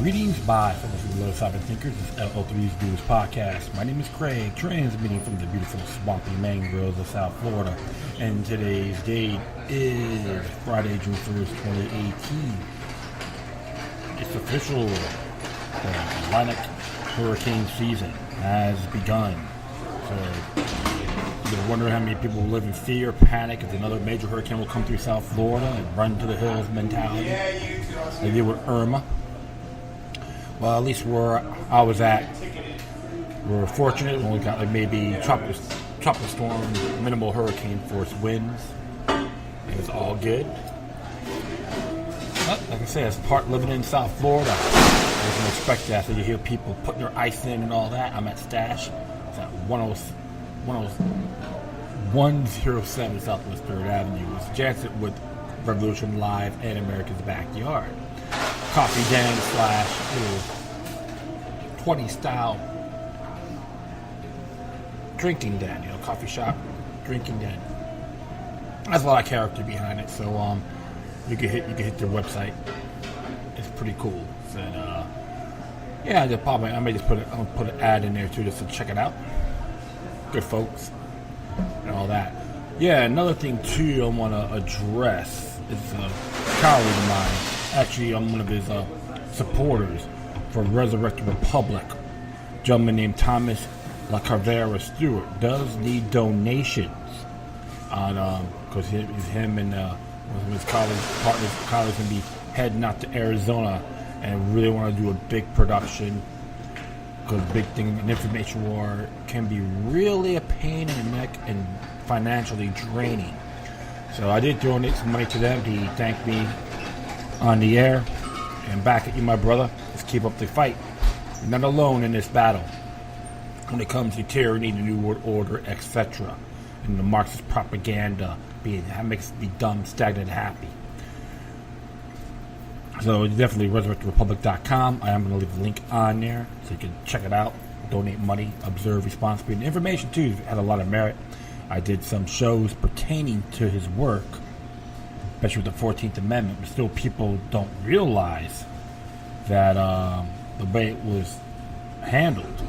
Greetings by fellow philosophic thinkers. This is LO3's Views Podcast. My name is Craig, transmitting from the beautiful swampy mangroves of South Florida. And today's date is Friday, June 1st, 2018. It's official. The Atlantic hurricane season has begun. So you're wondering how many people will live in fear, panic if another major hurricane will come through South Florida and run to the hills mentality. They did with Irma. Well, at least where I was at, we're fortunate. We only got like maybe tropical storm, minimal hurricane force winds. It was all good. But like I said, as part living in South Florida, I wasn't expect that. So you hear people putting their ice in and all that. I'm at Stache. It's at 107 Southwest 3rd Avenue. It's Jansen with Revolution Live and America's Backyard. Coffee den / 20 style drinking den, coffee shop drinking den. That's a lot of character behind it, so you can hit their website. It's pretty cool. So, yeah, I may just put an ad in there too, just to check it out. Good folks and all that. Yeah, another thing too I want to address is a colleague of mine. Actually, I'm one of his supporters for Resurrect The Republic. A gentleman named Thomas LaCarvera Stewart does need donations on because him and his partners going to be heading out to Arizona and really want to do a big production. Because big thing, an information war can be really a pain in the neck and financially draining. So I did donate some money to them. He thanked me on the air, and back at you, my brother. Let's keep up the fight. You're not alone in this battle when it comes to tyranny, the New World Order, etc. And the Marxist propaganda makes me dumb, stagnant, happy. So definitely resurrecttherepublic.com. I am going to leave a link on there so you can check it out, donate money, observe responsibly. The information too had a lot of merit. I did some shows pertaining to his work, especially with the 14th Amendment, but still people don't realize that the way it was handled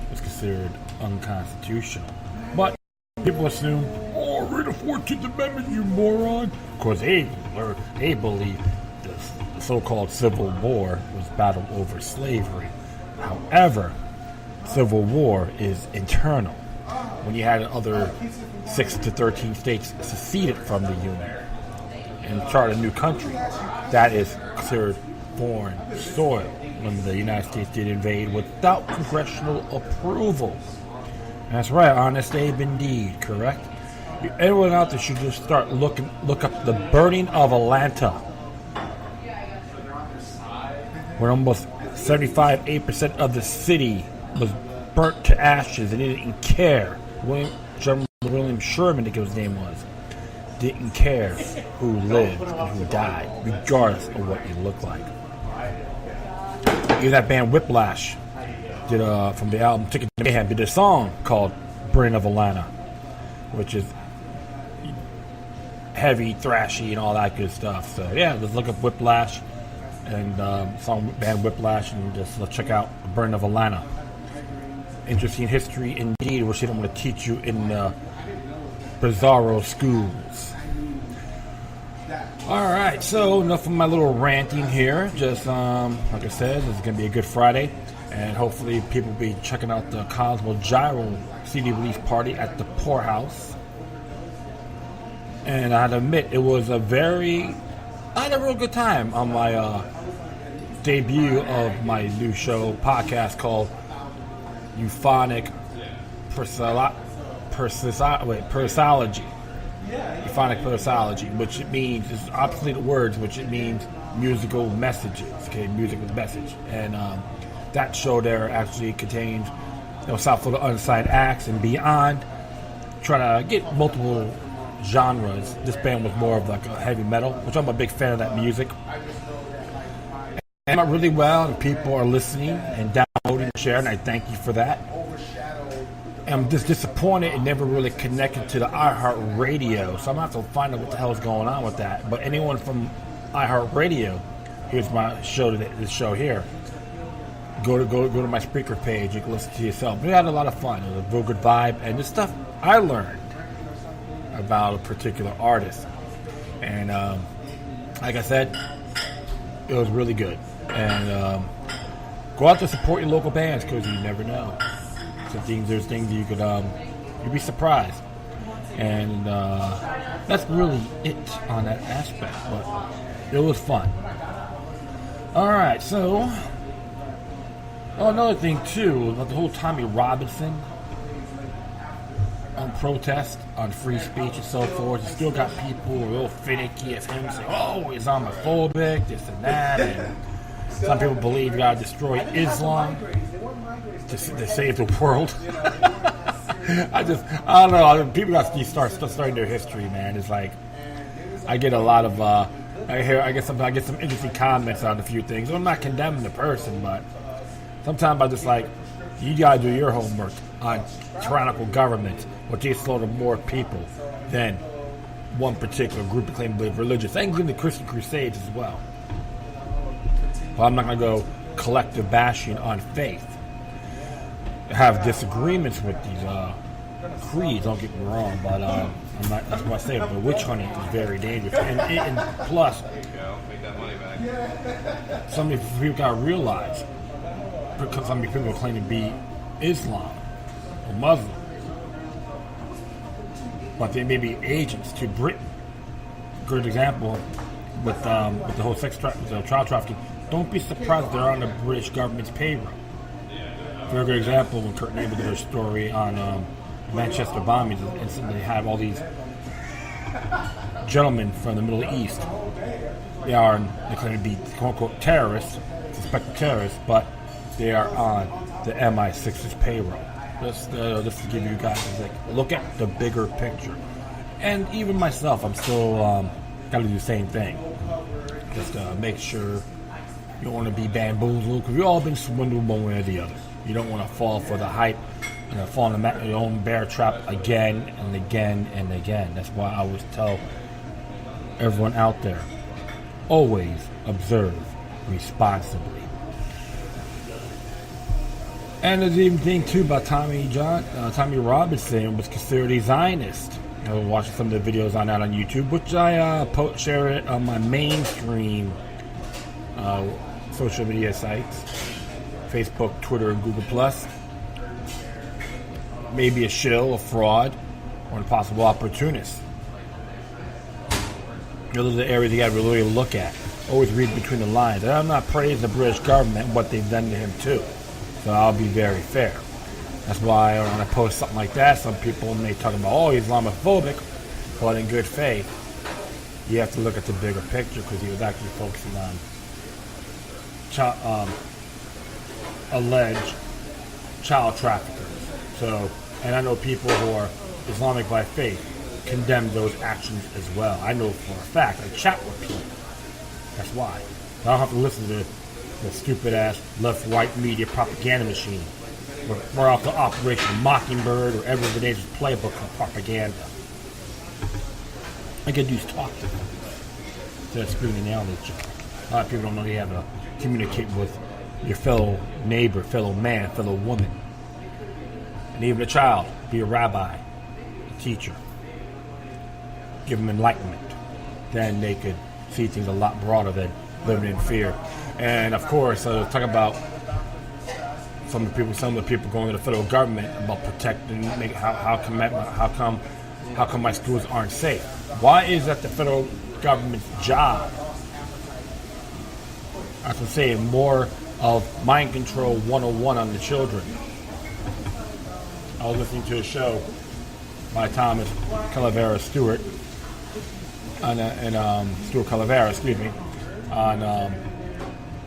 was considered unconstitutional. But people assume, read the 14th Amendment, you moron. Of course, they believe the so-called Civil War was battle over slavery. However, Civil War is internal. When you had other 6 to 13 states seceded from the Union and chart a new country, that is considered foreign soil when the United States did invade without congressional approval. That's right, honest Abe indeed, correct? Everyone out there should just start look up the burning of Atlanta, where almost 75% of the city was burnt to ashes, and they didn't care. William Sherman, I think his name was, didn't care who lived and who died, regardless of what you look like. Even that band Whiplash did from the album Ticket to Mayhem did a song called "Burning of Atlanta," which is heavy, thrashy, and all that good stuff. So yeah, let's look up Whiplash and song band Whiplash, and just let's check out "Burning of Atlanta." Interesting history indeed, which they don't want to teach you in bizarro schools. Alright, so enough of my little ranting here. Just like I said, this is going to be a good Friday, and hopefully people will be checking out the Cosmo Gyro CD release party at the Poorhouse. And I had to admit, I had a real good time on my debut of my new show podcast called Euphonic Persology. Euphonic Persology, which it means is obsolete words, which it means musical messages. Okay, music with message, and that show there actually contains South Florida unsigned acts and beyond. Trying to get multiple genres. This band was more of like a heavy metal, which I'm a big fan of that music. And really well, and people are listening and downloading and sharing. I thank you for that. I'm just disappointed it never really connected to the iHeartRadio, so I'm going to have to find out what the hell is going on with that. But anyone from iHeartRadio, here's my show today, this show here. Go to my speaker page. You can listen to yourself. We had a lot of fun. It was a real good vibe, and the stuff I learned about a particular artist. And like I said, it was really good. And go out to support your local bands because you never know. There's things you could you'd be surprised. And that's really it on that aspect. But it was fun. All right, so. Oh, another thing, too, about the whole Tommy Robinson on protest, on free speech and so forth. You still got people real finicky as him saying, oh, he's homophobic, this and that. And some people believe you got to destroy Islam to save the world. I don't know. People got to start studying their history, man. It's like, I get a lot of, I get some interesting comments on a few things. I'm not condemning the person, but sometimes I'm just like, you gotta do your homework on tyrannical governments, which they slaughter more people than one particular group that claim to believe religious, including the Christian Crusades as well. Well, I'm not gonna go collective bashing on faith. I have disagreements with these creeds, don't get me wrong, but I'm not, that's what I say, but witch hunting is very dangerous. And plus, some people gotta realize, because some people claim to be Islam or Muslim, but they may be agents to Britain. Good example with the whole child trafficking. Don't be surprised they're on the British government's payroll. Very good example when Kurt Neighbor did a story on Manchester bombings, and they have all these gentlemen from the Middle East. They claim to be quote unquote terrorists, suspected terrorists, but they are on the MI6's payroll. Just to give you guys look at the bigger picture. And even myself, I'm still got to do the same thing. Just make sure you don't want to be bamboozled, because we've all been swindled one way or the other. You don't want to fall for the hype, fall in your own bear trap again and again and again. That's why I always tell everyone out there, always observe responsibly. And there's even thing too about Tommy Robinson was considered a Zionist. I was watching some of the videos on that on YouTube, which I share it on my mainstream social media sites, Facebook, Twitter, and Google+. Maybe a shill, a fraud, or a possible opportunist. Those are the areas you got to really look at. Always read between the lines. And I'm not praising the British government and what they've done to him too. So I'll be very fair. That's why when I post something like that, some people may talk about, oh, he's Islamophobic, but in good faith, you have to look at the bigger picture, because he was actually focusing on alleged child traffickers. So, and I know people who are Islamic by faith condemn those actions as well. I know for a fact. I chat with people. That's why. I don't have to listen to the stupid-ass left-right media propaganda machine. We're off the Operation Mockingbird or Edward Bernays' playbook of propaganda. I could use talk to them instead of screaming and yelling at you. A lot of people don't know you have to communicate with your fellow neighbor, fellow man, fellow woman. And even a child, be a rabbi, a teacher. Give them enlightenment. Then they could see things a lot broader than living in fear. And of course, talk about some of the people going to the federal government about protecting. How come my schools aren't safe? Why is that the federal government's job? I have to say more of mind control 101 on the children. I was listening to a show by Thomas Calavera Stewart Stuart Calavera, on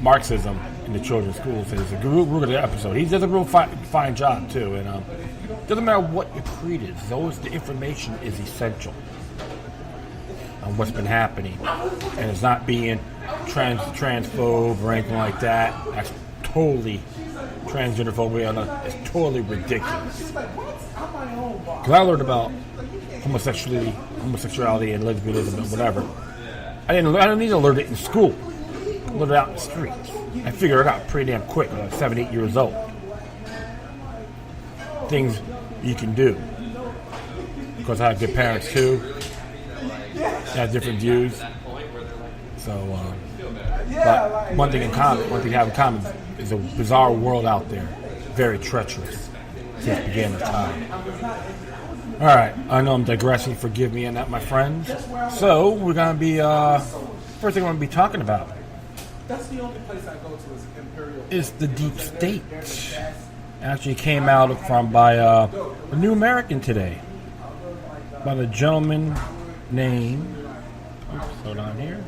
Marxism in the children's schools. It's a real good episode. He does a real fine job too, and doesn't matter what your creed is. Always the information is essential on what's been happening, and it's not being transphobe or anything like that. That's totally transgender phobia. It's totally ridiculous. Because I learned about homosexuality and lesbianism and whatever. I didn't need to learn it in school. living out in the streets. I figured it out pretty damn quick, like 7, 8 years old. Things you can do. Because I have good parents too. I have different views. So, but one thing we have in common is a bizarre world out there. Very treacherous since the beginning of time. Alright, I know I'm digressing, forgive me on that, my friends. So, we're going to be, first thing we're going to be talking about is the deep state. It actually came out by a New American today. By a gentleman named, hold on here.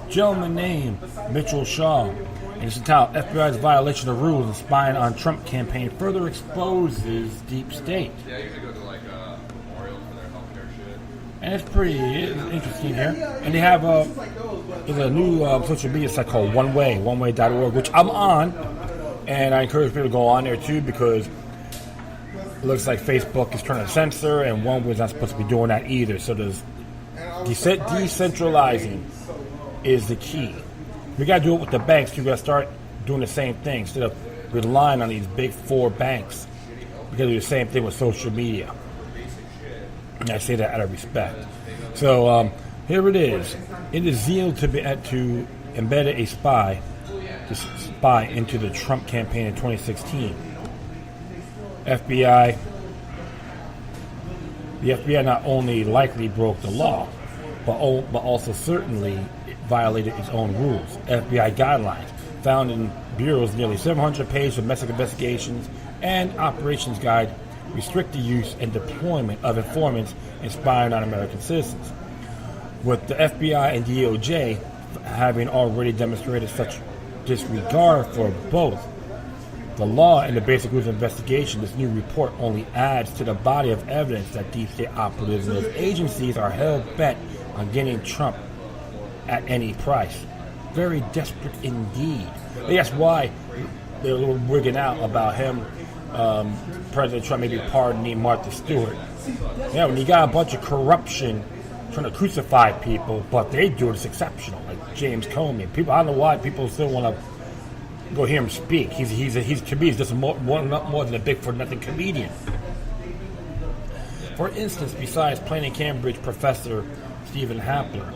Gentleman named Mitchell Shaw. And it's entitled FBI's violation of rules and spying on Trump campaign further exposes deep state. Yeah, I usually go to like memorials for their healthcare shit. And it's pretty interesting here. And they have there's a new social media site called oneway.org, which I'm on. And I encourage people to go on there too, because it looks like Facebook is trying to censor, and OneWay's not supposed to be doing that either. So there's decentralizing is the key. We got to do it with the banks. We got to start doing the same thing instead of relying on these big four banks. We got to do the same thing with social media. And I say that out of respect. So here it is. It is zeal to embed a spy into the Trump campaign in 2016. The FBI not only likely broke the law, but also certainly violated its own rules. FBI guidelines found in Bureau's nearly 700-page domestic investigations and operations guide restrict the use and deployment of informants and spying on American citizens. With the FBI and DOJ having already demonstrated such disregard for both the law and the basic rules of investigation, this new report only adds to the body of evidence that deep state operatives and those agencies are hell-bent on getting Trump at any price. Very desperate indeed. That's why they're a little wigging out about him, President Trump maybe pardoning Martha Stewart. Yeah, when you got a bunch of corruption trying to crucify people, but they do it's exceptional, like James Comey. People, I don't know why people still want to go hear him speak. He's to me, he's just more than a big for nothing comedian. For instance, besides Plain Cambridge professor Stephen Hapler,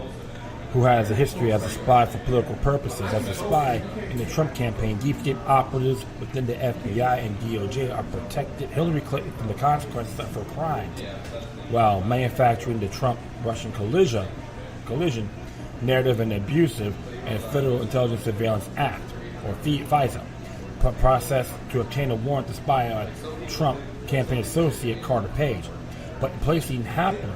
who has a history as a spy for political purposes, as a spy in the Trump campaign, deep state operatives within the FBI and DOJ are protected Hillary Clinton from the consequences of her crimes, while manufacturing the Trump-Russian collision narrative and abusive and Federal Intelligence Surveillance Act, or FISA, process to obtain a warrant to spy on Trump campaign associate Carter Page, but placing Hapler,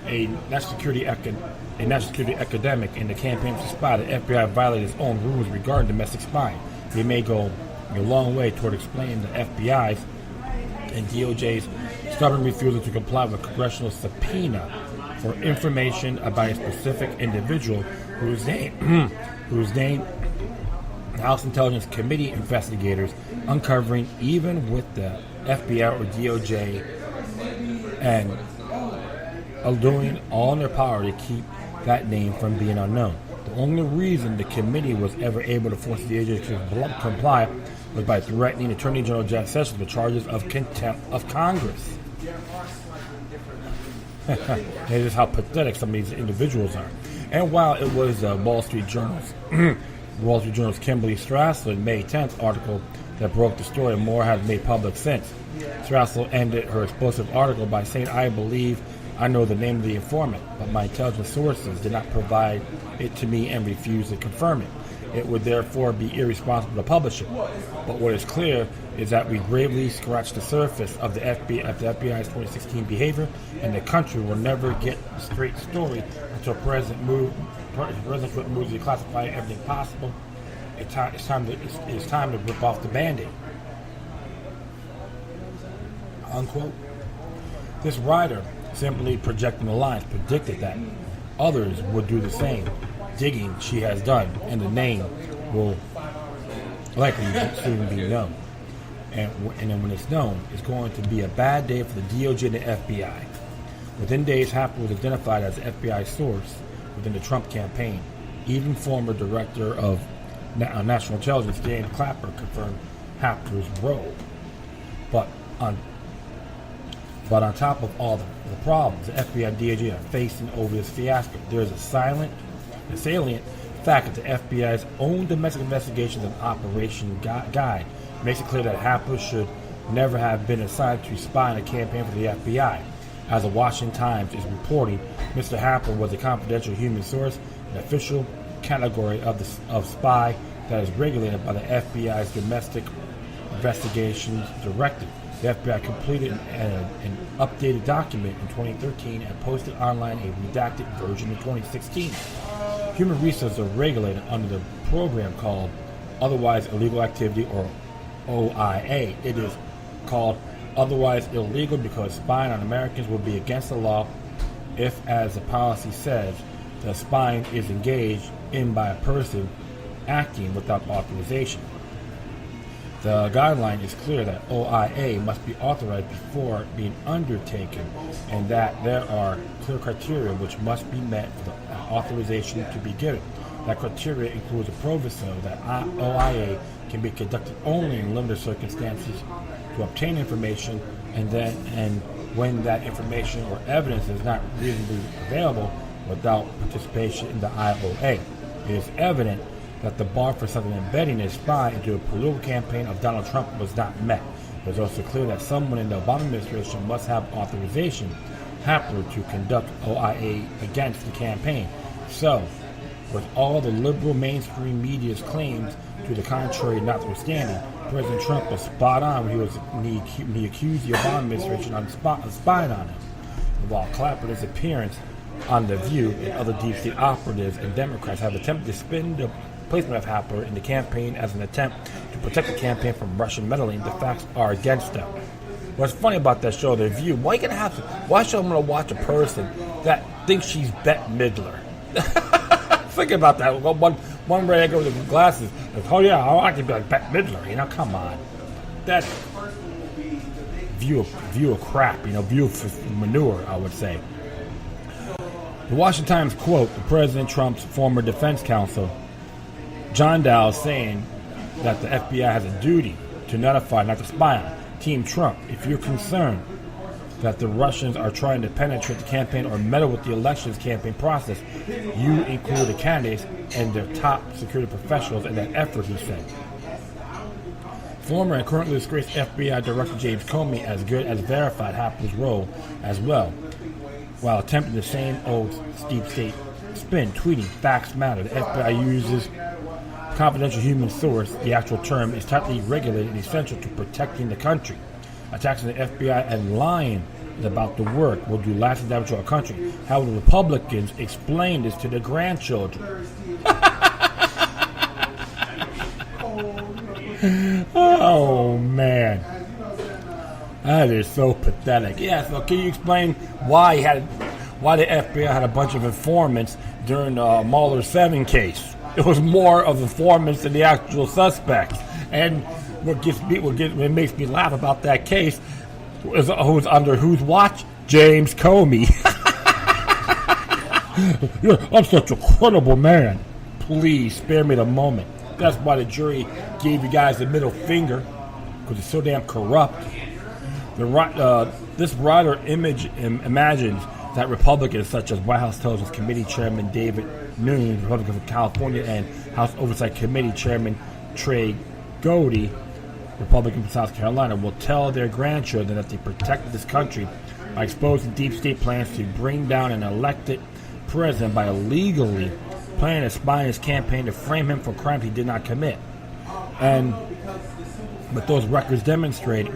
a national security academic in the campaign to spy, the FBI violated its own rules regarding domestic spying. They may go a long way toward explaining the FBI's and DOJ's stubborn refusal to comply with a congressional subpoena for information about a specific individual whose name House Intelligence Committee investigators uncovering even with the FBI or DOJ and doing all in their power to keep that name from being unknown. The only reason the committee was ever able to force the agency to comply was by threatening Attorney General Jeff Sessions with charges of contempt of Congress. This is how pathetic some of these individuals are. And while it was Wall Street Journal's Kimberly Strassler May 10th article that broke the story, more has made public since. Strassler ended her explosive article by saying, "I believe I know the name of the informant, but my intelligence sources did not provide it to me and refused to confirm it. It would therefore be irresponsible to publish it. But what is clear is that we gravely scratched the surface of the FBI's 2016 behavior, and the country will never get a straight story until President Trump moves to declassify everything possible. It's time to rip off the Band-Aid." Unquote. This writer, simply projecting the lines, predicted that others would do the same digging she has done, and the name will likely soon be known. And then when it's known, it's going to be a bad day for the DOJ and the FBI. Within days, Hapler was identified as an FBI source within the Trump campaign. Even former Director of National Intelligence James Clapper confirmed Hapler's role. But on top of all the problems the FBI and DOJ are facing over this fiasco, there is a salient fact that the FBI's own domestic investigations and operation guide makes it clear that Hapler should never have been assigned to spy on a campaign for the FBI. As the Washington Times is reporting, Mr. Hapler was a confidential human source, an official category of spy that is regulated by the FBI's Domestic Investigations Directive. The FBI completed an updated document in 2013 and posted online a redacted version in 2016. Human resources are regulated under the program called Otherwise Illegal Activity, or OIA. It is called otherwise illegal because spying on Americans would be against the law if, as the policy says, the spying is engaged in by a person acting without authorization. The guideline is clear that OIA must be authorized before being undertaken, and that there are clear criteria which must be met for the authorization to be given. That criteria includes a proviso that OIA can be conducted only in limited circumstances to obtain information, and when that information or evidence is not reasonably available without participation in the IOA. It is evident that the bar for something embedding a spy into a political campaign of Donald Trump was not met. It was also clear that someone in the Obama administration must have authorization, Hapler, to conduct OIA against the campaign. So, with all the liberal mainstream media's claims to the contrary notwithstanding, President Trump was spot on when he accused the Obama administration of spying on him. While Clapper's appearance on The View and other deep state operatives and Democrats have attempted to spin the placement of Hapler in the campaign as an attempt to protect the campaign from Russian meddling, the facts are against them. What's funny about that show, The View, why should I'm going to watch a person that thinks she's Bette Midler? Think about that. One ray I go with the glasses, like, oh yeah, I like to be like Bette Midler, come on. That view of crap, view of manure, I would say. The Washington Times quote the President Trump's former defense counsel, John Dow, saying that the FBI has a duty to notify, not to spy on, Team Trump. If you're concerned that the Russians are trying to penetrate the campaign or meddle with the elections campaign process, you include the candidates and their top security professionals in that effort, he said. Former and currently disgraced FBI Director James Comey as good as verified Hapler's role as well, while attempting the same old deep state spin, tweeting, "Facts matter. The FBI uses confidential human source. The actual term is tightly regulated and essential to protecting the country. Attacks on the FBI and lying about the work will do lasting damage to our country. How will the Republicans explain this to their grandchildren?" Oh, man. That is so pathetic. Yeah, so can you explain why the FBI had a bunch of informants during the Mueller 7 case? It was more of informants than the actual suspects. And what makes me laugh about that case is who's under whose watch? James Comey. I'm such a credible man. Please spare me the moment. That's why the jury gave you guys the middle finger, because it's so damn corrupt. This writer imagines that Republicans such as White House Intelligence Committee Chairman David Nunes, Republican from California, and House Oversight Committee Chairman Trey Gowdy, Republican from South Carolina, will tell their grandchildren that they protected this country by exposing deep state plans to bring down an elected president by illegally planning to spy on his campaign to frame him for crimes he did not commit. But those records demonstrating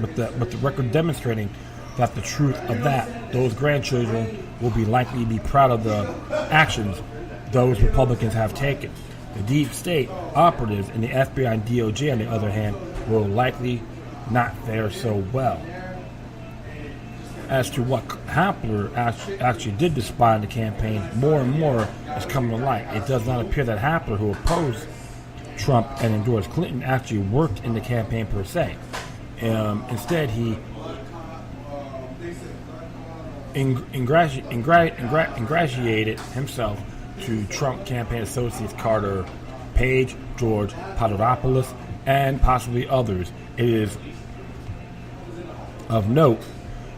that the truth of that, those grandchildren will be likely to be proud of the actions those Republicans have taken. The deep state operatives in the FBI and DOJ, on the other hand, will likely not fare so well. As to what Hapler actually did to spy on the campaign, more and more is coming to light. It does not appear that Hapler, who opposed Trump and endorsed Clinton, actually worked in the campaign per se. Instead, he ingratiated himself to Trump campaign associates Carter Page, George Papadopoulos, and possibly others. It is of note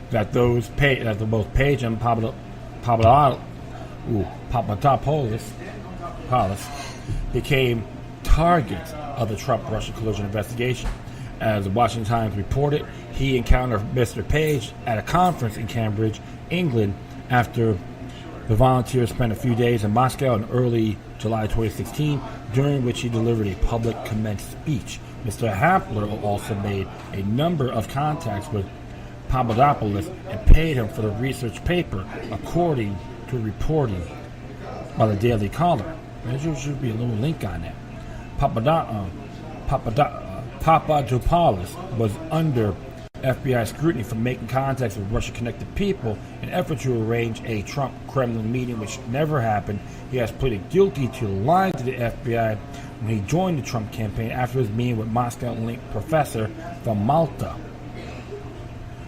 that both Page and Papadopoulos became targets of the Trump-Russia collusion investigation. As the Washington Times reported, he encountered Mr. Page at a conference in Cambridge, England, after the volunteers spent a few days in Moscow in early July 2016, during which he delivered a public commence speech. Mr. Hapler also made a number of contacts with Papadopoulos and paid him for the research paper, according to reporting by the Daily Caller. There should be a little link on that. Papadopoulos was under FBI scrutiny for making contacts with Russia-connected people in an effort to arrange a Trump-Kremlin meeting, which never happened. He has pleaded guilty to lying to the FBI when he joined the Trump campaign after his meeting with Moscow-linked professor from Malta.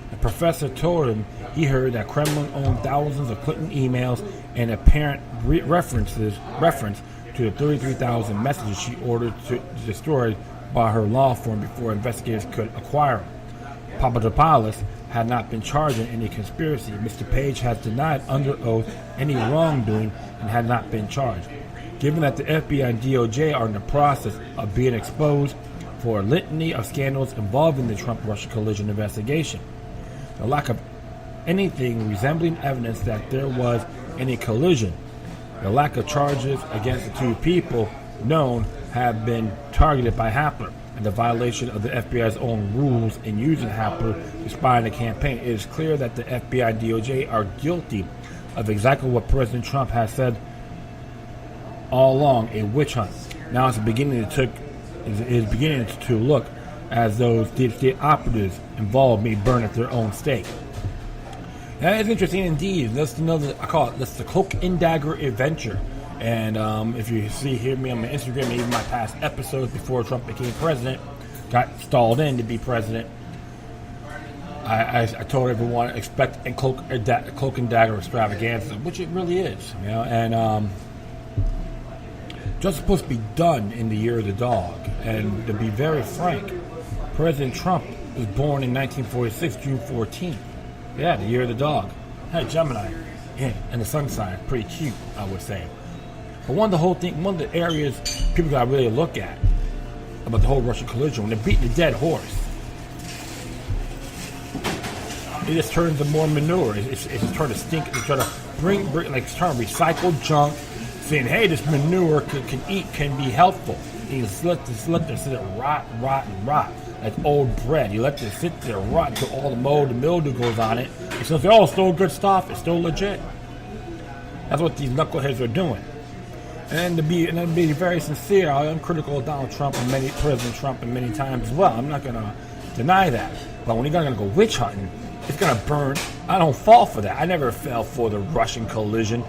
The professor told him he heard that Kremlin owned thousands of Clinton emails and apparent reference to the 33,000 messages she ordered to destroyed by her law firm before investigators could acquire them. Papadopoulos had not been charged in any conspiracy. Mr. Page has denied under oath any wrongdoing and had not been charged. Given that the FBI and DOJ are in the process of being exposed for a litany of scandals involving the Trump-Russia collusion investigation, the lack of anything resembling evidence that there was any collusion, the lack of charges against the two people known have been targeted by Hapler, and the violation of the FBI's own rules in using Hapler to spy on the campaign, it is clear that the FBI and DOJ are guilty of exactly what President Trump has said all along, a witch hunt. Now it's beginning to look as those deep state operatives involved may burn at their own stake. That is interesting indeed. That's another, I call it, that's the cloak and dagger adventure. And if you hear me on my Instagram and even my past episodes before Trump became president, got stalled in to be president, I told everyone expect a cloak and dagger extravaganza, which it really is, you know. And just supposed to be done in the year of the dog. And to be very frank, President Trump was born in 1946, June 14th. Yeah, the year of the dog. Hey, Gemini, yeah, and the sun sign, pretty cute, I would say. But one of the areas people got to really look at about the whole Russian collusion, when they're beating a dead horse, it just turns to more manure. It's trying to stink. It's trying to bring it's trying to recycle junk, saying, hey, this manure can be helpful. And you just let this sit there rot. Like old bread. You let it sit there rot until all the mold and mildew goes on it. It's going to say, oh, it's still good stuff. It's still legit. That's what these knuckleheads are doing. And to be very sincere, I am critical of Donald Trump and President Trump and many times as well. I'm not going to deny that. But when you're going to go witch hunting, it's going to burn. I don't fall for that. I never fell for the Russian collusion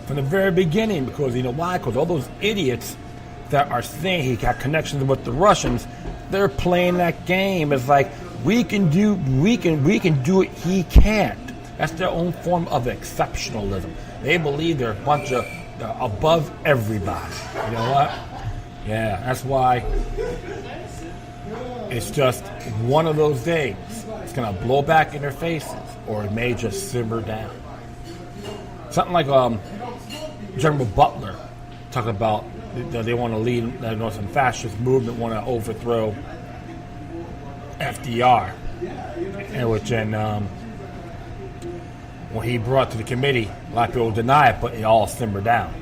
from the very beginning, because you know why? Because all those idiots that are saying he got connections with the Russians, they're playing that game. It's like we can do it, he can't. That's their own form of exceptionalism. They believe they're a bunch of above everybody. You know what? Yeah, that's why it's just one of those days. It's gonna blow back in their faces, or it may just simmer down. Something like General Butler talking about they want to lead, some fascist movement, want to overthrow FDR, and when he brought to the committee, a lot of people deny it, but it all simmered down.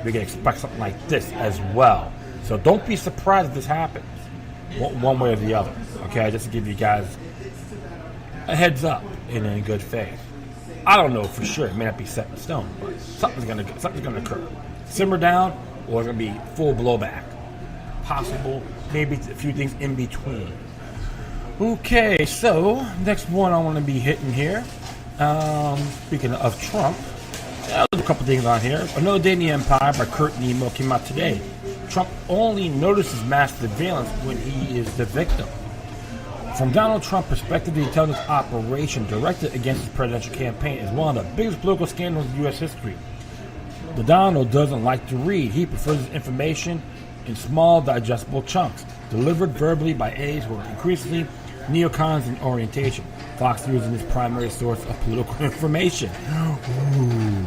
We can expect something like this as well. So don't be surprised if this happens, one way or the other. Okay, just to give you guys a heads up in good faith. I don't know for sure; it may not be set in stone, but something's gonna occur. Simmer down, or it's gonna be full blowback. Possible, maybe a few things in between. Okay, so next one I want to be hitting here. Speaking of Trump, there's a couple things on here. Another Day in the Empire by Kurt Nemo came out today. Trump only notices mass surveillance when he is the victim. From Donald Trump's perspective, the intelligence operation directed against his presidential campaign is one of the biggest political scandals in U.S. history. The Donald doesn't like to read. He prefers his information in small, digestible chunks, delivered verbally by aides who are increasingly neocons in orientation. Fox News is his primary source of political information. Ooh.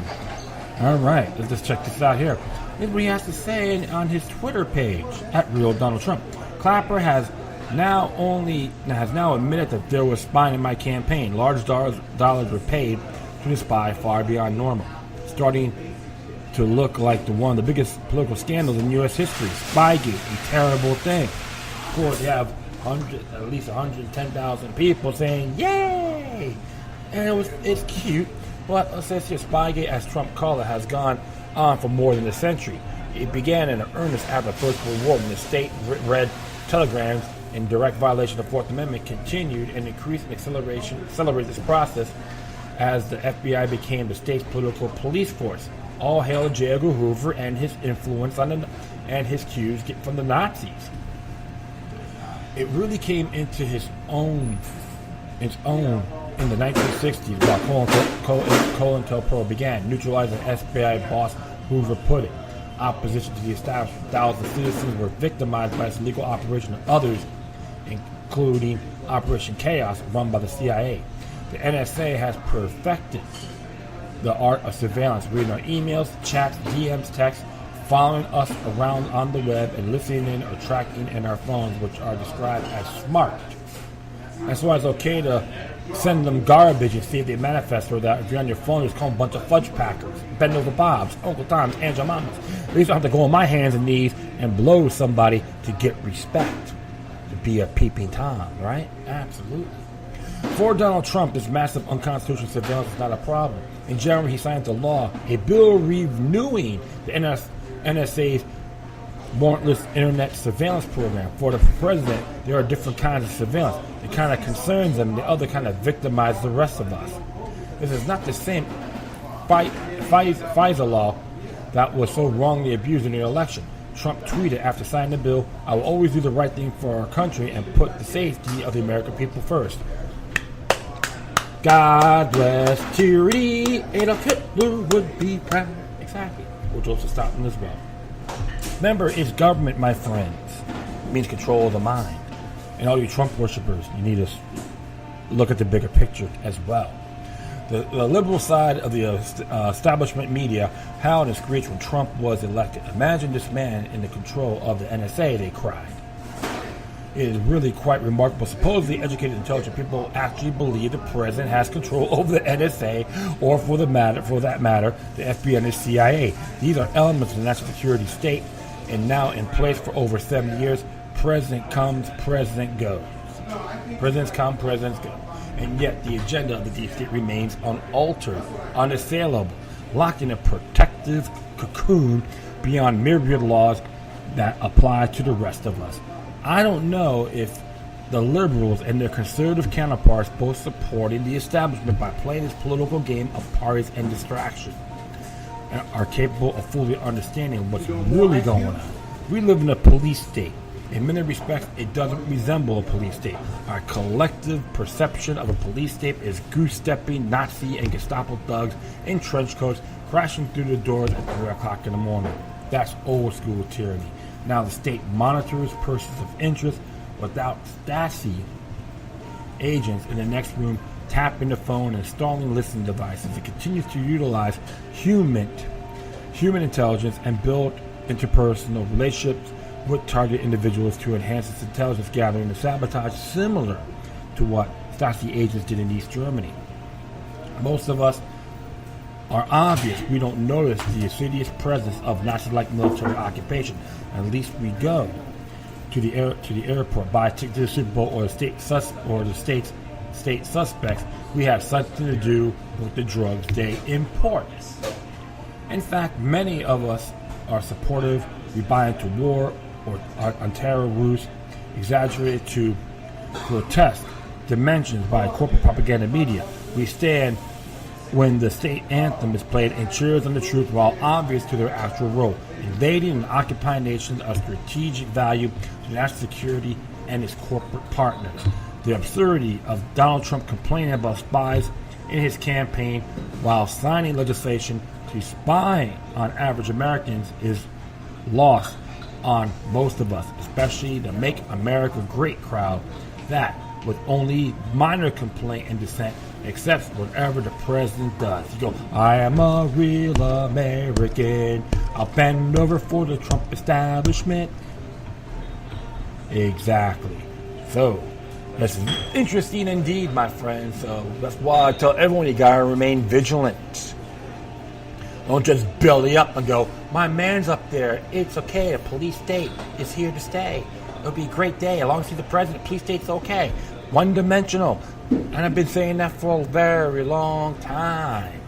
All right, let's just check this out here. Here's what he has to say on his Twitter page, @RealDonaldTrump. Clapper has now admitted that there was spying in my campaign. Large dollars were paid to the spy far beyond normal, starting to look like one of the biggest political scandals in U.S. history. Spygate, a terrible thing. Of course, you have at least 110,000 people saying, yay! And it's cute, but essentially Spygate, as Trump called it, has gone on for more than a century. It began in earnest after the First World War when the state read telegrams in direct violation of the Fourth Amendment, continued and increased and accelerated this process as the FBI became the state's political police force. All hail J. Edgar Hoover and his influence and his cues from the Nazis. It really came into its own in the 1960s while COINTELPRO began, neutralizing FBI boss Hoover put it. Opposition to the establishment, thousands of citizens were victimized by its illegal operation of others, including Operation Chaos, run by the CIA. The NSA has perfected the art of surveillance, reading our emails, chats, DMs, texts, following us around on the web, and listening in or tracking in our phones, which are described as smart. That's why it's okay to send them garbage and see if they manifest, or that if you're on your phone, just call them a bunch of fudge packers, bend over Bobs, Uncle Tom's, Aunt Jemima's. At least I don't have to go on my hands and knees and blow somebody to get respect, to be a peeping Tom, right? Absolutely. For Donald Trump, this massive unconstitutional surveillance is not a problem. In January, he signed into law a bill renewing the NSA's warrantless internet surveillance program. For the president, there are different kinds of surveillance. It kind of concerns them, and the other kind of victimizes the rest of us. This is not the same FISA law that was so wrongly abused in the election. Trump tweeted after signing the bill, "I will always do the right thing for our country and put the safety of the American people first." God bless tyranny, Adolf Hitler would be proud. Exactly. Which also stopped him as well. Remember, it's government, my friends. It means control of the mind. And all you Trump worshippers, you need to look at the bigger picture as well. The liberal side of the establishment media howled and screeched when Trump was elected. Imagine this man in the control of the NSA, they cried. It is really quite remarkable. Supposedly educated, intelligent people actually believe the president has control over the NSA, or for that matter, the FBI and the CIA. These are elements of the national security state, and now in place for over 70 years. President comes, president goes. Presidents come, presidents go. And yet the agenda of the deep state remains unaltered, unassailable, locked in a protective cocoon beyond myriad laws that apply to the rest of us. I don't know if the liberals and their conservative counterparts, both supporting the establishment by playing this political game of parties and distraction, are capable of fully understanding what's really going on. We live in a police state. In many respects, it doesn't resemble a police state. Our collective perception of a police state is goose-stepping Nazi and Gestapo thugs in trench coats crashing through the doors at 3 o'clock in the morning. That's old-school tyranny. Now the state monitors persons of interest without Stache agents in the next room tapping the phone and installing listening devices. It continues to utilize human intelligence and build interpersonal relationships with target individuals to enhance its intelligence gathering and sabotage, similar to what Stasi agents did in East Germany. Most of us are obvious. We don't notice the insidious presence of Nazi-like military occupation. At least we go to the airport, buy a ticket to the Super Bowl, or the state suspects. We have something to do with the drugs they import. In fact, many of us are supportive. We buy into war or on terror ruse, exaggerated to grotesque dimensions by corporate propaganda media. We stand when the state anthem is played and cheers on the troops, while obvious to their actual role. Invading and occupying nations of strategic value to national security and its corporate partners. The absurdity of Donald Trump complaining about spies in his campaign while signing legislation to spy on average Americans is lost on most of us, especially the Make America Great crowd that, with only minor complaint and dissent, accepts whatever the president does. You go, I am a real American. I'll bend over for the Trump establishment. Exactly. So, this is interesting indeed, my friends. So, that's why I tell everyone you gotta remain vigilant. Don't just belly up and go, my man's up there. It's okay. A police state is here to stay. It'll be a great day. As long as he's the president, police state's okay. One-dimensional. And I've been saying that for a very long time.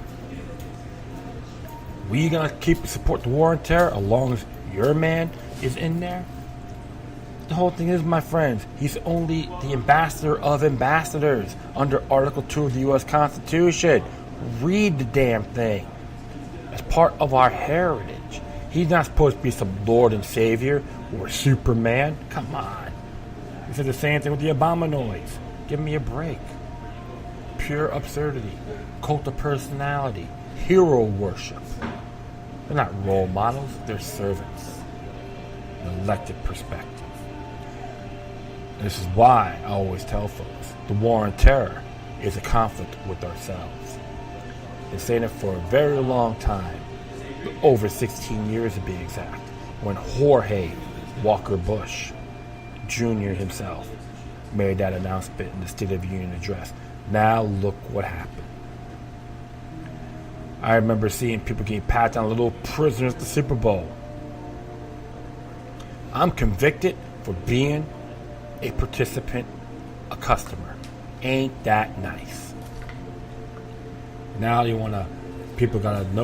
We gonna support the war on terror as long as your man is in there? The whole thing is, my friends, he's only the ambassador of ambassadors under Article 2 of the U.S. Constitution. Read the damn thing. As part of our heritage. He's not supposed to be some Lord and Savior or Superman. Come on. He said the same thing with the Abominoids. Give me a break. Pure absurdity. Cult of personality. Hero worship. They're not role models. They're servants. An elected perspective. And this is why I always tell folks, the war on terror is a conflict with ourselves. Been saying it for a very long time, over 16 years to be exact, when Jorge Walker Bush Jr. himself made that announcement in the State of the Union address. Now look what happened. I remember seeing people getting pat down little prisoners at the Super Bowl. I'm convicted for being a participant, a customer. Ain't that nice? Now people gotta they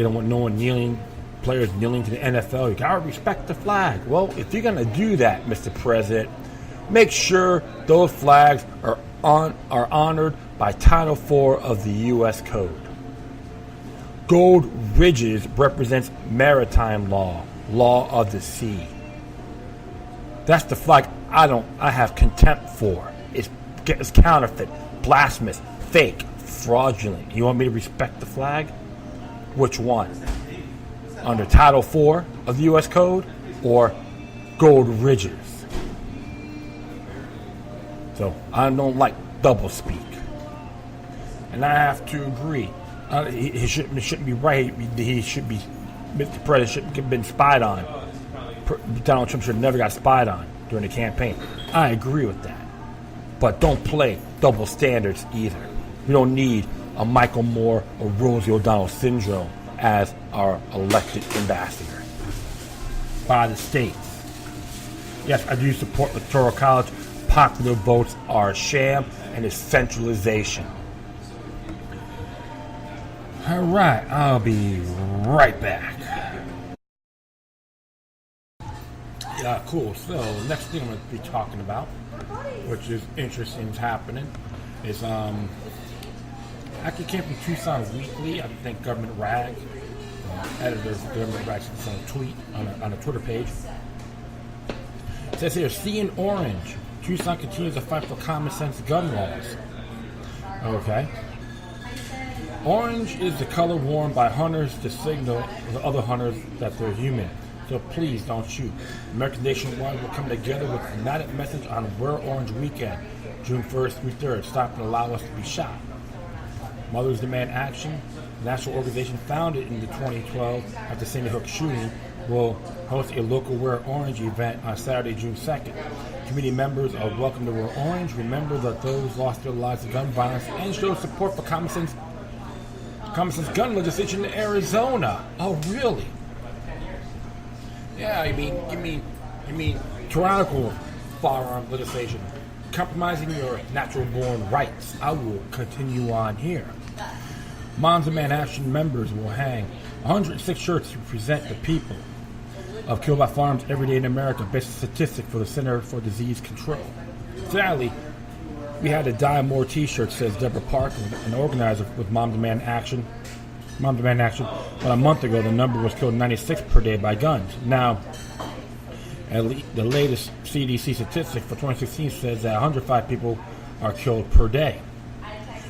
don't want no one players kneeling to the NFL. You gotta respect the flag. Well, if you're gonna do that, Mr. President, make sure those flags are honored by Title IV of the U.S. Code. Gold ridges represents maritime law of the sea. That's the flag I have contempt for. It's counterfeit, blasphemous, fake, fraudulent. You want me to respect the flag? Which one? Under Title IV of the U.S. Code or gold ridges? So I don't like double speak. And I have to agree. He shouldn't be right. He should be, Mr. President shouldn't have been spied on. Donald Trump should have never got spied on during the campaign. I agree with that. But don't play double standards either. We don't need a Michael Moore or Rosie O'Donnell syndrome as our elected ambassador by the states. Yes, I do support Electoral College. Popular votes are a sham and it's centralization. All right, I'll be right back. Yeah, cool. So, next thing I'm going to be talking about, which is interesting, is happening, is actually came from Tucson Weekly. I think Government Rag, editor of Government Rag, sent a tweet on a Twitter page. It says here, "See in orange, Tucson continues to fight for common sense gun laws." Okay. Orange is the color worn by hunters to signal to other hunters that they're human. So please don't shoot. American nationwide will come together with a united message on Wear Orange Weekend, June 1st through 3rd. Stop and allow us to be shot. Mothers Demand Action, a national organization founded in the 2012 after Sandy Hook shooting, will host a local Wear Orange event on Saturday, June 2nd. Community members are welcome to wear orange. Remember that those lost their lives to gun violence and show support for common sense gun legislation in Arizona. Oh, really? Yeah, you mean tyrannical firearm legislation, compromising your natural-born rights. I will continue on here. Moms Demand Action members will hang 106 shirts to represent the people of killed by firearms every day in America, based on statistics for the Center for Disease Control. Sadly, we had to dye more T-shirts, says Deborah Parker, an organizer with Mom Demand Action. But a month ago, the number was killed 96 per day by guns. Now, And the latest CDC statistic for 2016 says that 105 people are killed per day.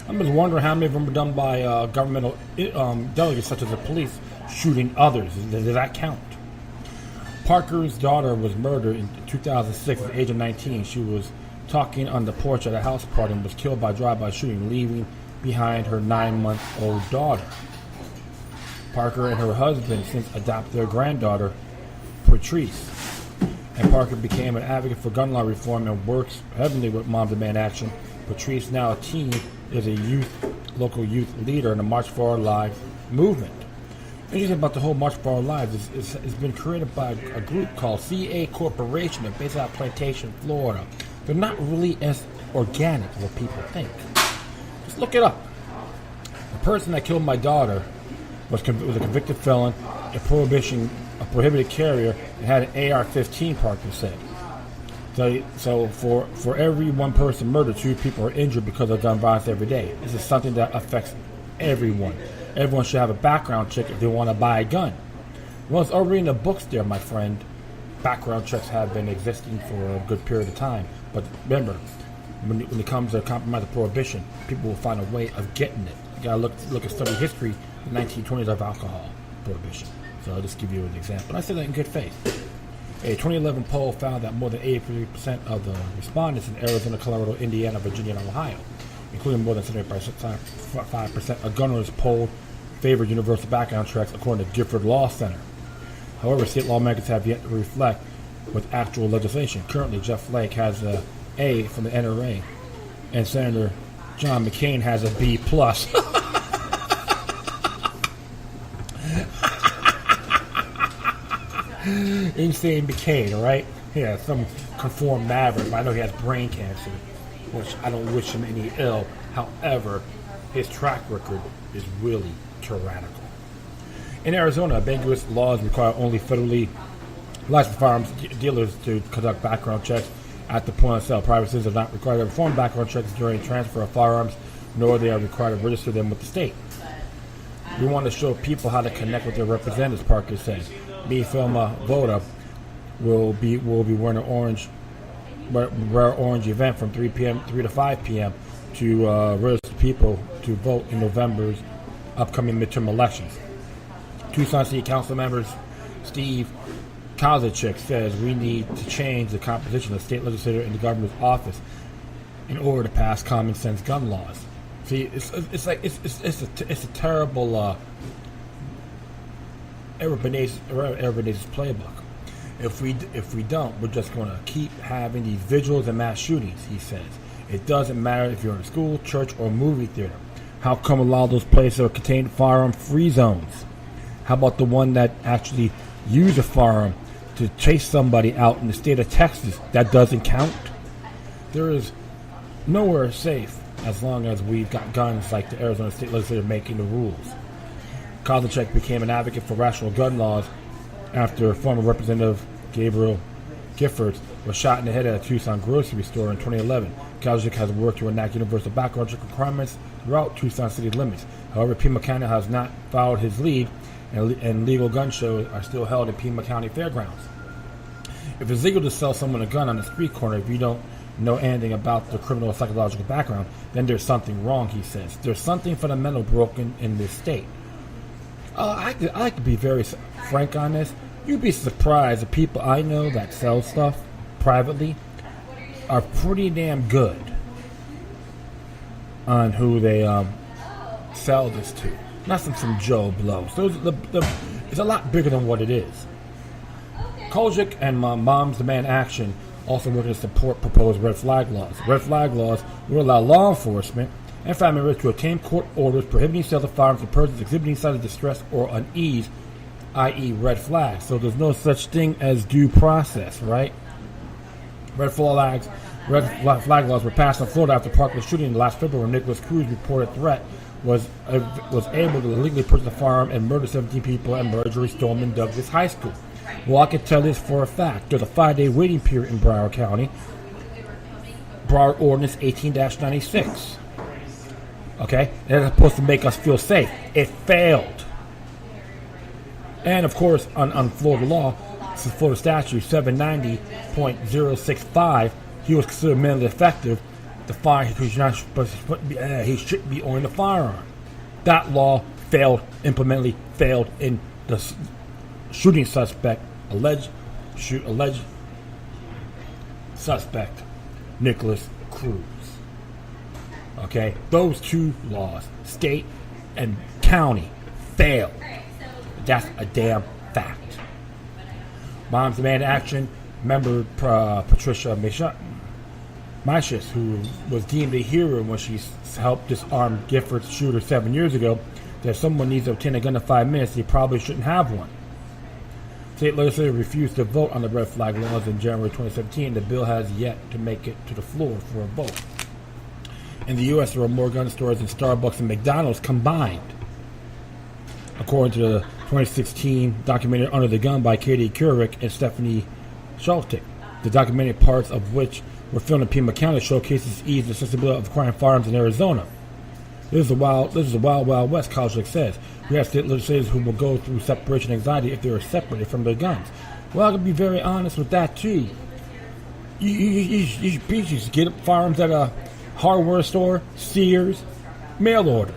I'm just wondering how many of them are done by governmental delegates such as the police shooting others. Does that count? Parker's daughter was murdered in 2006 at the age of 19. She was talking on the porch at a house party and was killed by drive-by shooting, leaving behind her 9-month-old daughter. Parker and her husband since adopted their granddaughter, Patrice. And Parker became an advocate for gun law reform and works heavily with Mom Demand Action. Patrice, now a teen, is a local youth leader in the March for Our Lives movement. Interesting about the whole March for Our Lives is it's been created by a group called CA Corporation. They're based out of Plantation, Florida. They're not really as organic as what people think. Just look it up. The person that killed my daughter was a convicted felon, a prohibited carrier, and had an AR-15, Parker said. So for every one person murdered, 2 people are injured because of gun violence every day. This is something that affects everyone. Everyone should have a background check if they want to buy a gun. Well, it's already in the books there, my friend. Background checks have been existing for a good period of time. But remember, when it comes to compromise of prohibition, people will find a way of getting it. You gotta look at study history, the 1920s of alcohol prohibition. So I'll just give you an example. And I say that in good faith. A 2011 poll found that more than 83% of the respondents in Arizona, Colorado, Indiana, Virginia, and Ohio, including more than 75% of gun owners polled, favored universal background checks, according to Gifford Law Center. However, state lawmakers have yet to reflect with actual legislation. Currently, Jeff Flake has a A from the NRA, and Senator John McCain has a B+. Insane McCain, right? Yeah, some conformed maverick. I know he has brain cancer, which I don't wish him any ill. However, his track record is really tyrannical. In Arizona, ambiguous laws require only federally licensed firearms dealers to conduct background checks at the point of sale. Private citizens are not required to perform background checks during transfer of firearms, nor they are required to register them with the state. We want to show people how to connect with their representatives, Parker said. Me, Filma Voda will be wearing an orange event from 3 to 5 p.m. to register people to vote in November's upcoming midterm elections. Tucson City Council members Steve Kozachik says we need to change the composition of the state legislature in the governor's office in order to pass common sense gun laws. See, it's a terrible Everybody's playbook. If we don't, we're just going to keep having these vigils and mass shootings, he says. It doesn't matter if you're in a school, church, or movie theater. How come a lot of those places are contained firearm-free zones? How about the one that actually use a firearm to chase somebody out in the state of Texas? That doesn't count. There is nowhere safe as long as we've got guns like the Arizona State Legislature making the rules. Kozachik became an advocate for rational gun laws after former Representative Gabriel Giffords was shot in the head at a Tucson grocery store in 2011. Kozachik has worked to enact universal background check requirements throughout Tucson city limits. However, Pima County has not followed his lead, and legal gun shows are still held in Pima County fairgrounds. If it's legal to sell someone a gun on the street corner, if you don't know anything about the criminal or psychological background, then there's something wrong, he says. There's something fundamental broken in this state. I like to be very frank on this. You'd be surprised the people I know that sell stuff privately are pretty damn good on who they sell this to. Not some Joe Blow. So it's a lot bigger than what it is. Kozachik and Moms Demand Action also working to support proposed red flag laws. Red flag laws will allow law enforcement and family members to obtain court orders prohibiting sale of firearms to persons exhibiting signs of distress or unease, i.e. red flags. So there's no such thing as due process, right? Red flag laws were passed in Florida after Parkland shooting last February when Nicholas Cruz reported threat was able to illegally purchase a firearm and murder 17 people at Marjorie Stoneman Douglas High School. Well, I can tell this for a fact. There's a 5-day waiting period in Broward County. Broward Ordinance 18-96. Okay? And it's supposed to make us feel safe. It failed. And, of course, on Florida law, Florida Statute 790.065, he was considered mentally defective. The fire he shouldn't be owning the firearm. That law failed in the shooting suspect, alleged suspect, Nicholas Cruz. Okay, those two laws, state and county, failed. That's a damn fact. Moms Demand Action member Patricia Michis, who was deemed a hero when she helped disarm Giffords shooter 7 years ago, that if someone needs to obtain a gun in 5 minutes, they probably shouldn't have one. State legislators refused to vote on the red flag laws in January 2017. The bill has yet to make it to the floor for a vote. In the U.S., there are more gun stores than Starbucks and McDonald's combined, according to the 2016 documentary Under the Gun by Katie Couric and Stephanie Schultick. The documented parts of which were filmed in Pima County showcases ease and accessibility of acquiring firearms in Arizona. This is a wild west, Schultick says. We have state legislators who will go through separation anxiety if they are separated from their guns. Well, I can be very honest with that too. You should get firearms at a hardware store, Sears, mail order.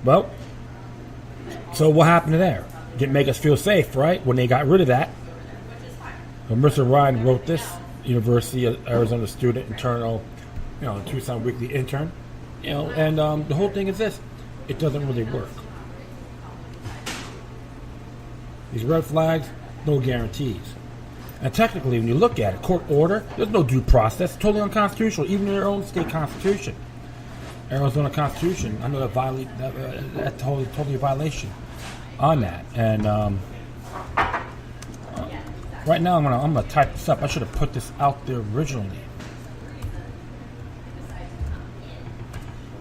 Well, so what happened to there? Didn't make us feel safe, right? When they got rid of that. Marissa Ryan wrote this, University of Arizona student, internal, Tucson weekly intern, and the whole thing is this: it doesn't really work. These red flags, no guarantees. And technically, when you look at it, court order, there's no due process. It's totally unconstitutional, even in their own state constitution. Arizona Constitution, I know that's totally a violation on that. And right now, I'm gonna type this up. I should have put this out there originally.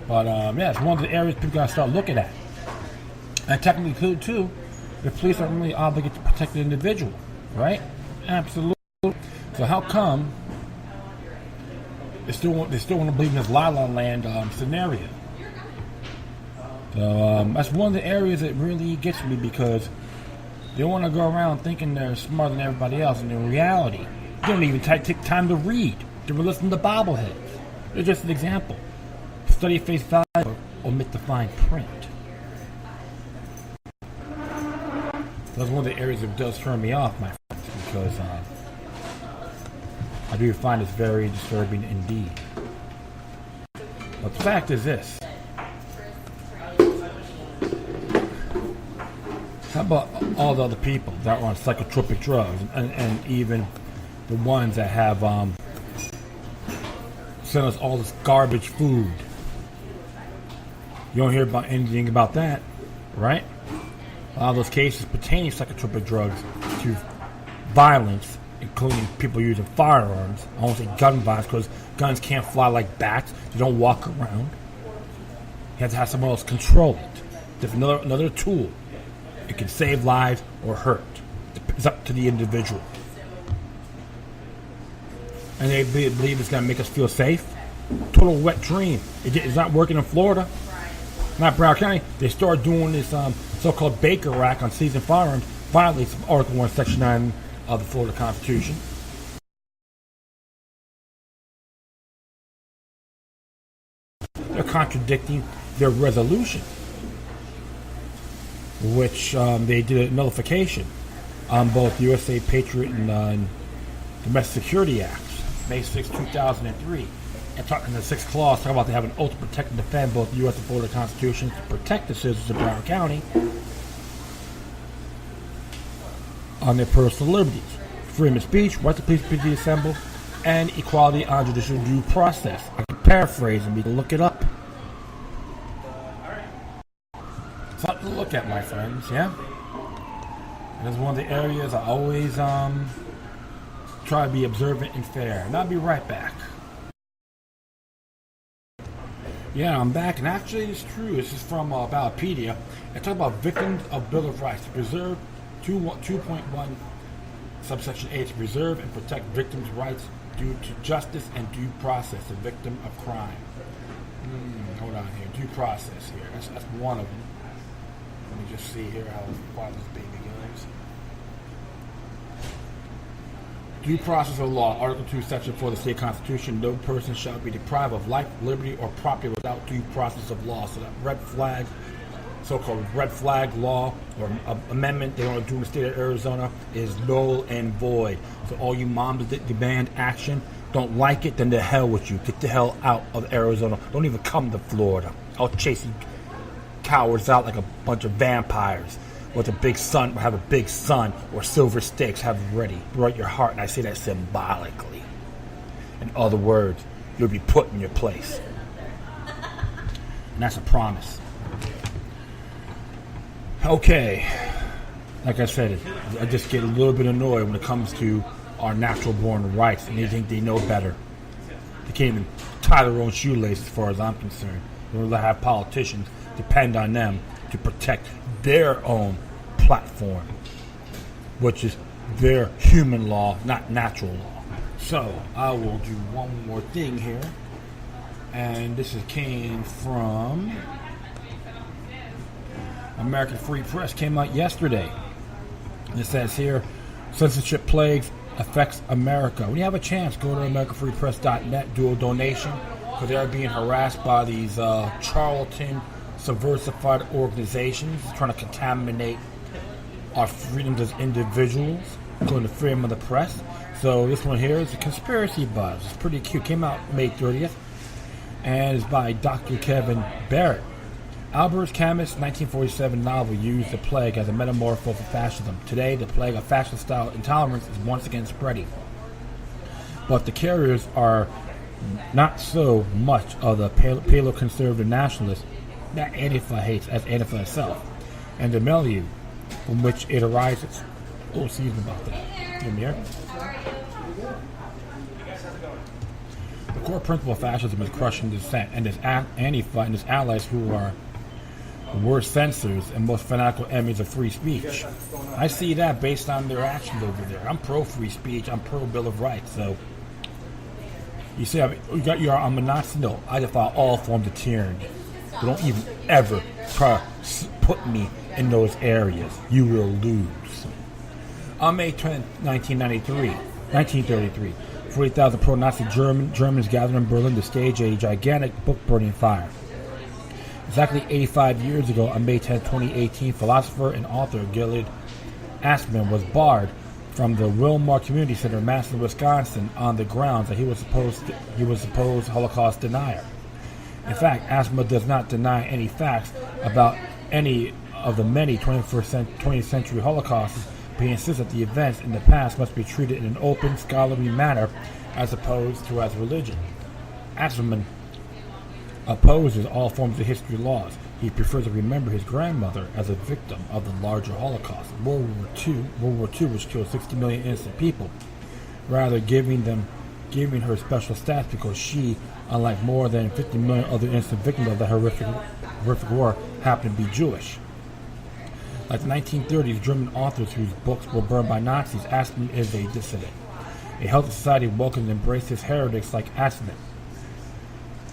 But yeah, it's one of the areas people gotta start looking at. And technically, too, the police aren't really obligated to protect the individual, right? Absolutely. So how come they still want to believe in this La La Land scenario? So that's one of the areas that really gets me, because they want to go around thinking they're smarter than everybody else, and in reality, they don't even take time to read. They were listening to bobbleheads. It's just an example. Study face value, or omit the fine print. That's one of the areas that does turn me off, my friends, because I do find it's very disturbing indeed. But the fact is this: how about all the other people that are on psychotropic drugs, and even the ones that have sent us all this garbage food? You don't hear about anything about that, right? A lot of those cases pertaining to psychotropic drugs to violence, including people using firearms. I won't say gun violence, because guns can't fly like bats. They don't walk around. You have to have someone else control it. There's another tool. It can save lives or hurt. It's up to the individual. And they believe it's going to make us feel safe. Total wet dream. It's not working in Florida. Not Broward County. They start doing this so-called Baker Act on seasoned firearms, violates Article 1, Section 9 of the Florida Constitution. They're contradicting their resolution, which they did a nullification on both USA Patriot and Domestic Security Acts, May 6, 2003. And talking in the 6th clause, talking about they have an oath to protect and defend both the U.S. and Florida Constitution to protect the citizens of Broward County on their personal liberties, freedom of speech, right to peacefully assemble, and equality on judicial due process. I can paraphrase and we can look it up. Something to look at, my friends, yeah? And that's one of the areas I always try to be observant and fair. And I'll be right back. Yeah, I'm back, and actually it's true. This is from Ballotpedia. I talk about victims of Bill of Rights to preserve 2.1 subsection A, to preserve and protect victims' rights due to justice and due process, a victim of crime. Hold on here, due process here. That's one of them. Let me just see here how far this baby goes. Due process of law, Article 2, Section 4 of the state constitution, no person shall be deprived of life, liberty, or property without due process of law. So that red flag, so-called red flag law or amendment they want to do in the state of Arizona is null and void. So all you moms that demand action, don't like it, then the hell with you. Get the hell out of Arizona. Don't even come to Florida. I'll chase you cowards out like a bunch of vampires. With a big sun, have a big sun, or silver stakes, have ready. Right your heart, and I say that symbolically. In other words, you'll be put in your place. And that's a promise. Okay. Like I said, I just get a little bit annoyed when it comes to our natural born rights, and they think they know better. They can't even tie their own shoelaces as far as I'm concerned. We'll have politicians depend on them to protect their own platform, which is their human law, not natural law. So I will do one more thing here, and this came from American Free Press. Came out yesterday. It says here, censorship plagues affects America. When you have a chance, go to AmericanFreePress.net, do a donation, because they are being harassed by these charlatan, subversified organizations trying to contaminate our freedoms as individuals, including the freedom of the press. So this one here is a conspiracy buzz. It's pretty cute. Came out May 30th, and is by Dr. Kevin Barrett. Albert Camus' 1947 novel used the plague as a metaphor for fascism. Today, the plague of fascist-style intolerance is once again spreading. But the carriers are not so much of the paleoconservative nationalists that Antifa hates as Antifa itself, and the milieu from which it arises. Oh, excuse me about that. Give me here. The core principle of fascism is crushing dissent, and this Antifa and its allies who are the worst censors and most fanatical enemies of free speech. I see that based on their actions over there. I'm pro-free speech. I'm pro-Bill of Rights. So you say I'm a Nazi? No, I defy all forms of tyranny. So don't even ever try to put me in those areas. You will lose. On May 10, 1933, 40,000 pro-Nazi Germans gathered in Berlin to stage a gigantic book-burning fire. Exactly 85 years ago, on May 10, 2018, philosopher and author Gilad Aspman was barred from the Wilmar Community Center in Madison, Wisconsin, on the grounds that he was supposed Holocaust denier. In fact, Aspman does not deny any facts about any of the many 20th century Holocausts, but he insists that the events in the past must be treated in an open, scholarly manner as opposed to as religion. Aspman opposes all forms of history laws. He prefers to remember his grandmother as a victim of the larger Holocaust, World War II, which killed 60 million innocent people, rather giving her special status because she, unlike more than 50 million other innocent victims of the horrific war, happened to be Jewish. Like the 1930s German authors whose books were burned by Nazis, Aspman is a dissident. A healthy society welcomes and embraces heretics like Aspman.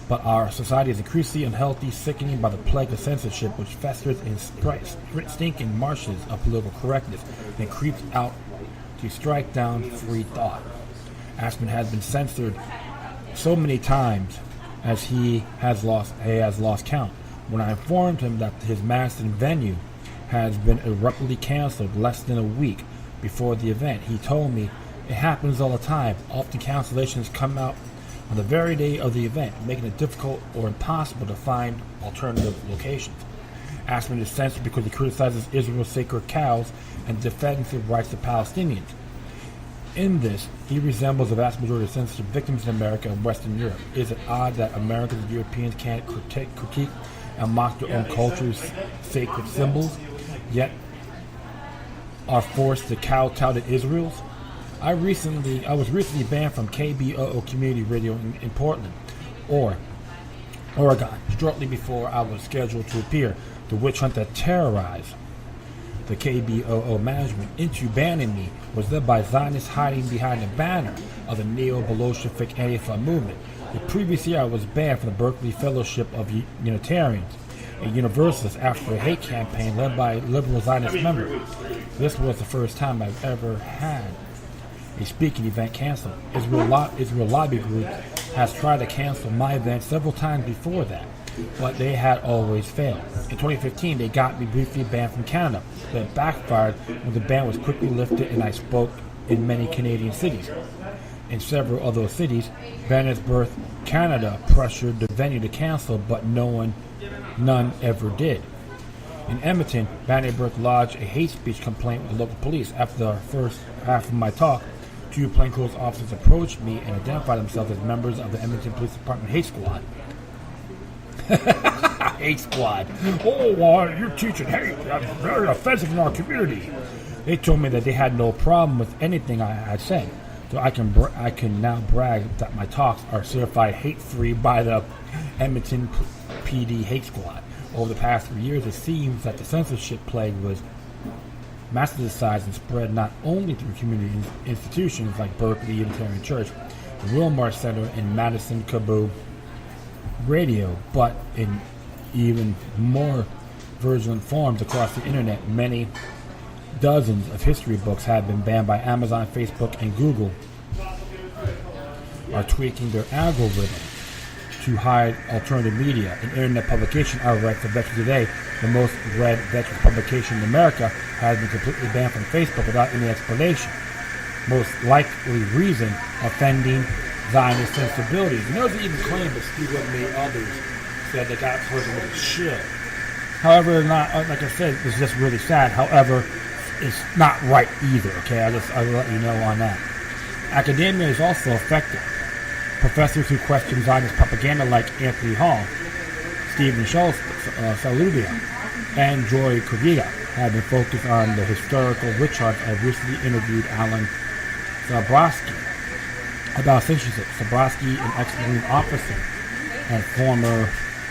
But our society is increasingly unhealthy, sickening by the plague of censorship which festers in stinking marshes of political correctness and creeps out to strike down free thought. Aspman has been censored so many times as he has lost count. When I informed him that his Madison venue has been abruptly canceled less than a week before the event, he told me it happens all the time. Often cancellations come out on the very day of the event, making it difficult or impossible to find alternative locations. Aspman is censored because he criticizes Israel's sacred cows and defends the rights of Palestinians. In this, he resembles the vast majority of censorship victims in America and Western Europe. Is it odd that Americans and Europeans can't critique and mock their own culture's sacred symbols, yet are forced to kowtow to Israel's? I was recently banned from KBOO Community Radio in Portland, Oregon, shortly before I was scheduled to appear. The witch hunt that terrorized the KBOO management into banning me was led by Zionists hiding behind the banner of the neo-Bolshevik Antifa movement. The previous year I was banned from the Berkeley Fellowship of Unitarians, a universalist, after a hate campaign led by liberal Zionist members. This was the first time I've ever had a a speaking event canceled. Israel Lobby Group has tried to cancel my event several times before that, but they had always failed. In 2015, they got me briefly banned from Canada, but it backfired when the ban was quickly lifted and I spoke in many Canadian cities. In several other cities, Banner's Birth Canada pressured the venue to cancel, but none ever did. In Edmonton, Banner Birth lodged a hate speech complaint with the local police. After the first half of my talk, 2 plainclothes officers approached me and identified themselves as members of the Edmonton Police Department Hate Squad. Hate Squad. Oh, you're teaching hate. That's very offensive in our community. They told me that they had no problem with anything I had said. So I can now brag that my talks are certified hate-free by the Edmonton PD Hate Squad. Over the past 3 years, it seems that the censorship plague was metastasized and spread not only through community institutions like Berkeley Unitarian Church, the Wilmar Center, and Madison Cabo Radio, but in even more virulent forms across the internet. Many dozens of history books have been banned by Amazon, Facebook, and Google are tweaking their algorithm to hide alternative media. An internet publication outright for Veterans Today, the most read veterans publication in America, has been completely banned from Facebook without any explanation. Most likely reason, offending Zionist sensibilities. And those even claim that Steve made others said that that person was a shill. However, not like I said, it's just really sad. However, it's not right either. Okay, I'll let you know on that. Academia is also affected. Professors who question Zionist propaganda like Anthony Hall, Stephen Schultz, Saluvia, and Joy Koviga have been focused on the historical witch hunt. I recently interviewed Alan Zabrowski about censorship. Zabrowski, an ex-Marine officer and former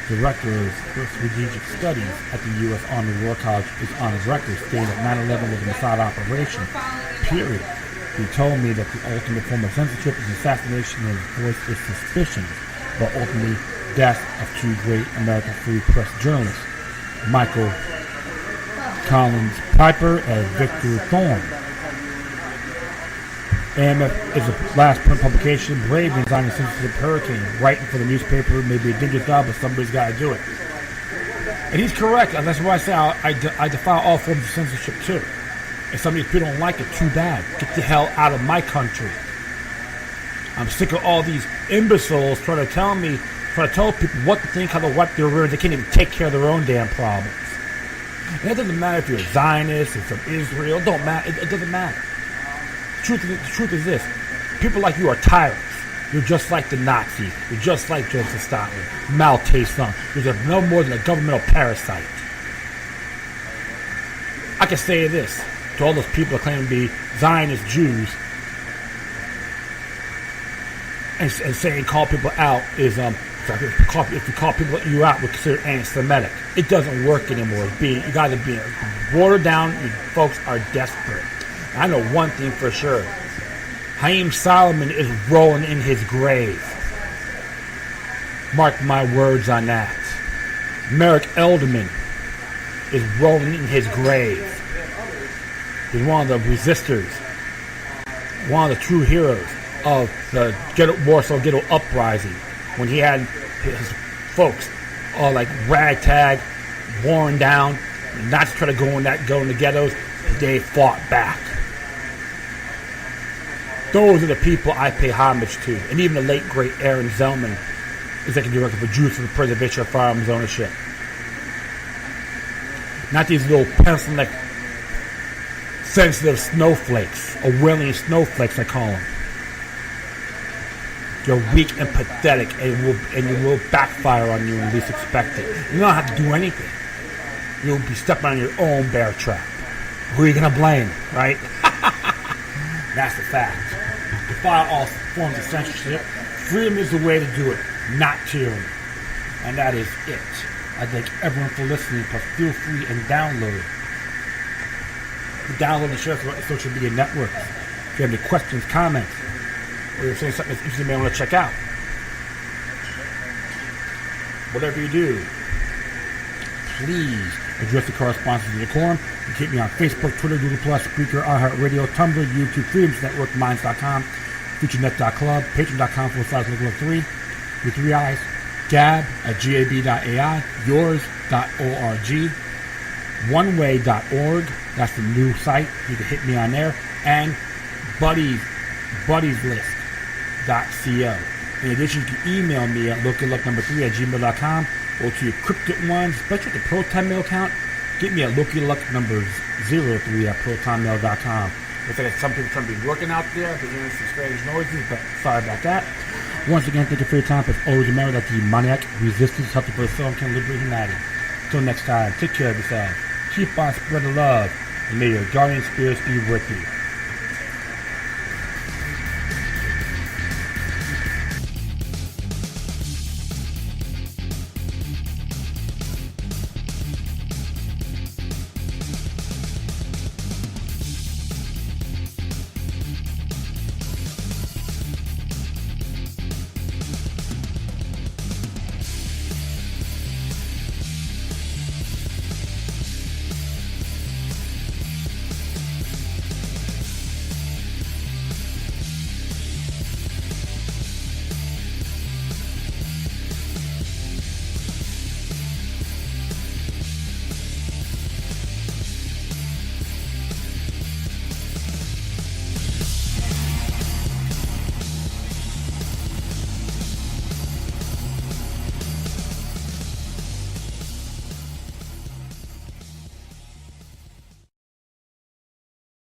director of strategic studies at the U.S. Army War College, is on his record stating that 9/11 was a Mossad operation, period. He told me that the ultimate form of censorship is assassination and voiceless suspicions, but ultimately death of 2 great American free press journalists, Michael Collins Piper and Victor Thorne. AMF is the last print publication braving Zionist censorship hurricane. Writing for the newspaper may be a dangerous job, but somebody's got to do it. And he's correct, and that's why I say I defy all forms of censorship too. If some of these people don't like it, too bad. Get the hell out of my country. I'm sick of all these imbeciles trying to tell people what to think, how to wipe their rear. They can't even take care of their own damn problems. And it doesn't matter if you're a Zionist, if you're from Israel. It don't matter. It doesn't matter. The truth is this. People like you are tyrants. You're just like the Nazis. You're just like Joseph Stalin, Mao Tse-tung. You're just no more than a governmental parasite. I can say this to all those people that claim to be Zionist Jews and saying call people out is if you call people you out, we're considered anti-Semitic. It doesn't work anymore. You got to be watered down. You folks are desperate. I know one thing for sure. Haim Solomon is rolling in his grave. Mark my words on that. Merrick Elderman is rolling in his grave. He's one of the resistors, one of the true heroes of the Warsaw Ghetto Uprising, when he had his folks all like ragtag, worn down, not to try to go in the ghettos. They fought back. Those are the people I pay homage to, and even the late great Aaron Zellman, executive director for Jews for the Preservation of Firearms Ownership. Not these little pencil-neck sensitive snowflakes, or willing snowflakes, I call them. You're weak and pathetic, and you will backfire on you when you least expect it. You don't have to do anything. You'll be stepping on your own bear trap. Who are you going to blame, right? That's the fact. Defy all forms of censorship. Freedom is the way to do it, not tyranny. And that is it. I thank everyone for listening, but feel free and download it. Download and share throughout the social media networks. If you have any questions, comments, or you're saying something that's interesting you may want to check out, whatever you do, please addressed corresponds to the decorum. You can hit me on Facebook, Twitter, Google+, Spreaker, iHeartRadio, Tumblr, YouTube, Freedomsnetwork, Minds.com, FutureNet.club, Patreon.com/Nicola3 with 3 eyes, Gab at gab.ai, yours.org, oneway.org, that's the new site, you can hit me on there, and buddieslist.co. In addition, you can email me at LokiLuck3@gmail.com, or to your cryptic ones, especially the Proton Mail account, get me at LokiLuck03@protonmail.com. Looks like some people trying to be working out there, but hearing some strange noises, but sorry about that. Once again, thank you for your time. As always, remember that the demoniac resistance helps for soul can liberate humanity. Until next time, take care of yourself. Keep on spreading love, and may your guardian spirits be with you.